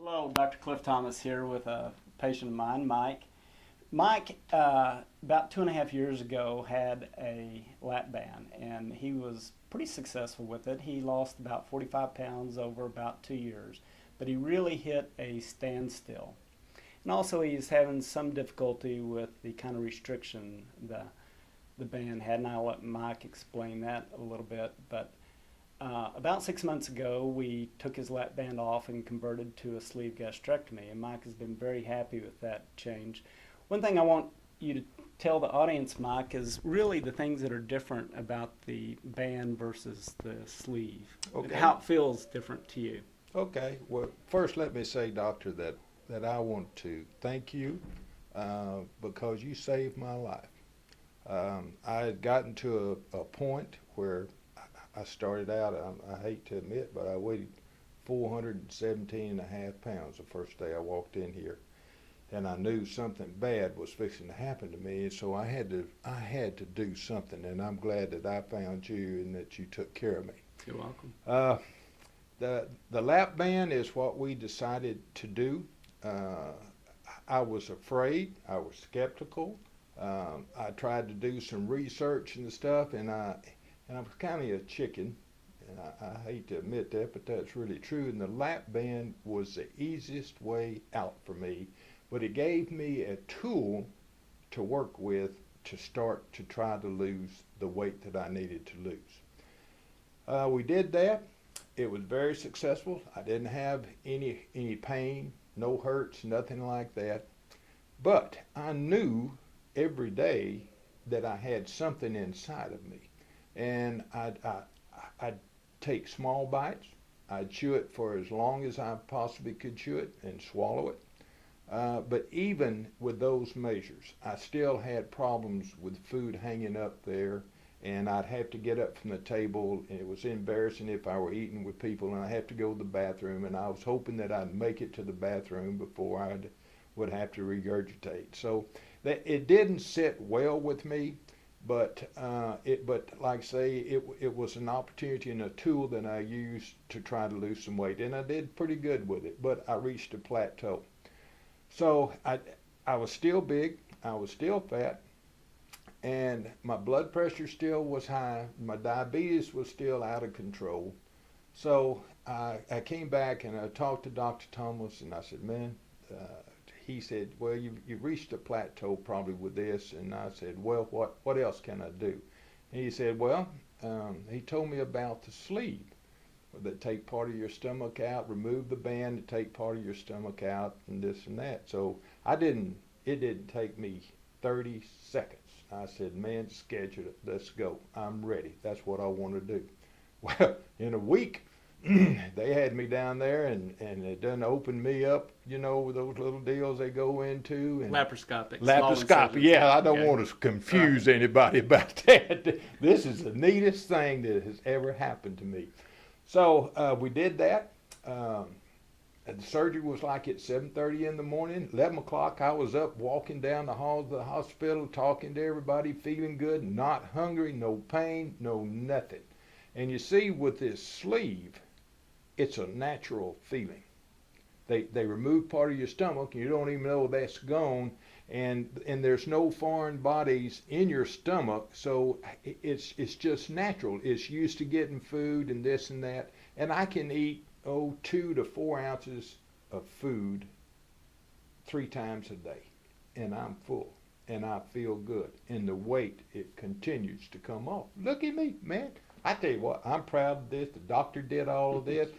Hello, Dr. Cliff Thomas here with a patient of mine, Mike. Mike, about 2.5 years ago, had a lap band, and he was pretty successful with it. He lost about 45 pounds over about 2 years, but he really hit a standstill. And also he's having some difficulty with the kind of restriction the band had, and I'll let Mike explain that a little bit. But about 6 months ago, we took his lap band off and converted to a sleeve gastrectomy, and Mike has been very happy with that change. One thing I want you to tell the audience, Mike, is really the things that are different about the band versus the sleeve, and how it feels different to you. Okay, well, first let me say, doctor, that I want to thank you because you saved my life. I had gotten to a point where I started out, I hate to admit, but I weighed 417.5 pounds the first day I walked in here. And I knew something bad was fixing to happen to me, and so I had to do something, and I'm glad that I found you and that you took care of me. You're welcome. The lap band is what we decided to do. I was afraid, I was skeptical. I tried to do some research and stuff, and I was kind of a chicken, and I hate to admit that, but that's really true. And the lap band was the easiest way out for me, but it gave me a tool to work with to start to try to lose the weight that I needed to lose. We did that. It was very successful. I didn't have any pain, no hurts, nothing like that. But I knew every day that I had something inside of me. And I'd take small bites. I'd chew it for as long as I possibly could chew it and swallow it. But even with those measures, I still had problems with food hanging up there, and I'd have to get up from the table, and it was embarrassing if I were eating with people, and I'd have to go to the bathroom, and I was hoping that I'd make it to the bathroom before I would have to regurgitate. So it didn't sit well with me. But like I say, it was an opportunity and a tool that I used to try to lose some weight, and I did pretty good with it. But I reached a plateau. So I was still big, I was still fat, and my blood pressure still was high. My diabetes was still out of control. So I came back and I talked to Dr. Thomas, and I said, man. He said, well, you've reached a plateau probably with this. And I said, well, what else can I do? And he said, well, he told me about the sleeve that take part of your stomach out, remove the band to take part of your stomach out, and this and that. So it didn't take me 30 seconds. I said, man, schedule it, let's go. I'm ready. That's what I want to do. Well, in a week, they had me down there, and it done opened me up, you know, with those little deals they go into. And Laparoscopic. Yeah, I don't want to confuse anybody about that. This is the neatest thing that has ever happened to me. So we did that. The surgery was like at 7:30 in the morning. 11 o'clock, I was up walking down the halls of the hospital, talking to everybody, feeling good, not hungry, no pain, no nothing. And you see, with this sleeve, it's a natural feeling. They remove part of your stomach, and you don't even know that's gone, and there's no foreign bodies in your stomach, so it's just natural. It's used to getting food and this and that, and I can eat 2 to 4 ounces of food 3 times a day, and I'm full, and I feel good, and the weight, it continues to come off. Look at me, man. I tell you what, I'm proud of this. The doctor did all of this,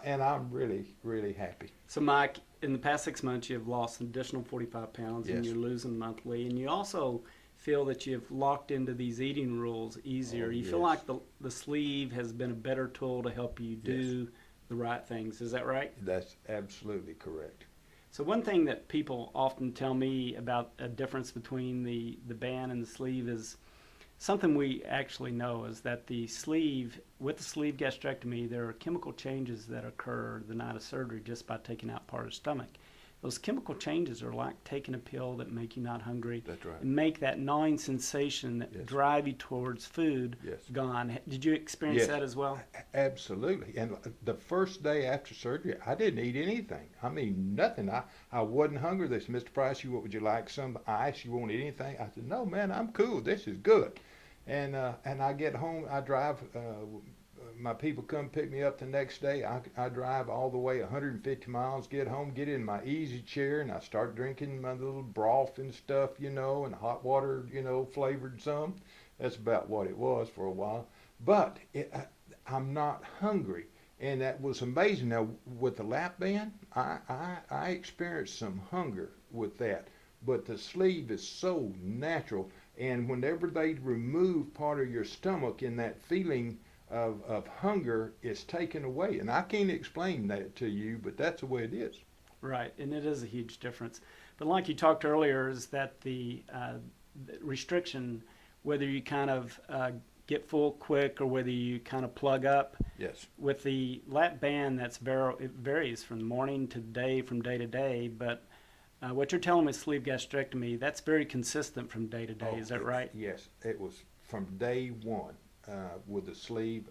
and I'm really, really happy. So, Mike, in the past 6 months, you've lost an additional 45 pounds, and Yes. you're losing monthly. And you also feel that you've locked into these eating rules easier. You feel like the sleeve has been a better tool to help you do the right things. Is that right? That's absolutely correct. So one thing that people often tell me about a difference between the band and the sleeve is something we actually know is that the sleeve, with the sleeve gastrectomy, there are chemical changes that occur the night of surgery just by taking out part of the stomach. those chemical changes are like taking a pill that make you not hungry. That's right. And make that gnawing sensation that Yes. drive you towards food Yes. gone. Did you experience Yes. that as well? Absolutely. And the first day after surgery, I didn't eat anything. I mean, nothing. I wasn't hungry. They said, Mr. Price, would you like some ice? You won't eat anything? I said, no, man, I'm cool. This is good. And I get home, I drive, my people come pick me up the next day. I drive all the way 150 miles, get home, get in my easy chair, and I start drinking my little broth and stuff, and hot water, flavored some. That's about what it was for a while. But I'm not hungry. And that was amazing. Now, with the lap band, I experienced some hunger with that. But the sleeve is so natural. And whenever they remove part of your stomach, and that feeling of hunger is taken away. And I can't explain that to you, but that's the way it is. Right, and it is a huge difference. But like you talked earlier, is that the restriction, whether you kind of get full quick or whether you kind of plug up. Yes. With the lap band, it varies from morning to day, from day to day. But what you're telling me with sleeve gastrectomy, that's very consistent from day to day. Is that right? Yes, it was from day one. With the sleeve,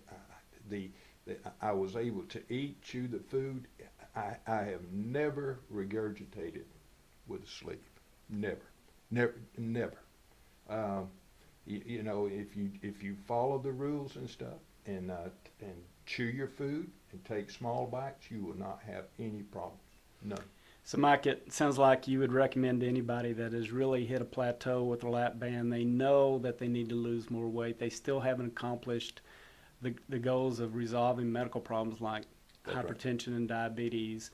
I was able to eat, chew the food. I have never regurgitated with a sleeve. Never. If you follow the rules and stuff and chew your food and take small bites, you will not have any problems. None. So, Mike, it sounds like you would recommend to anybody that has really hit a plateau with a lap band. They know that they need to lose more weight. They still haven't accomplished the goals of resolving medical problems like hypertension and diabetes,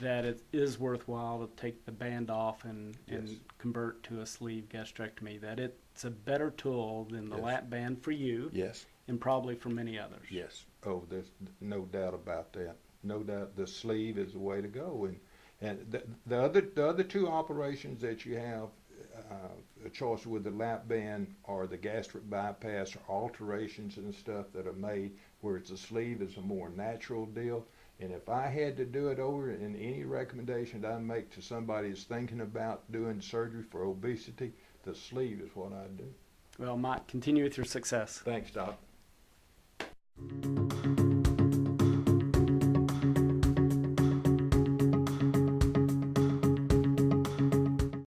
that it is worthwhile to take the band off and convert to a sleeve gastrectomy, that it's a better tool than the lap band for you and probably for many others. Yes. Oh, there's no doubt about that. No doubt the sleeve is the way to go. And the other two operations that you have a choice with the lap band are the gastric bypass or alterations and stuff that are made, where it's a sleeve is a more natural deal. And if I had to do it over, and any recommendation that I make to somebody who's thinking about doing surgery for obesity, the sleeve is what I'd do. Well, Mike, continue with your success. Thanks, Doc.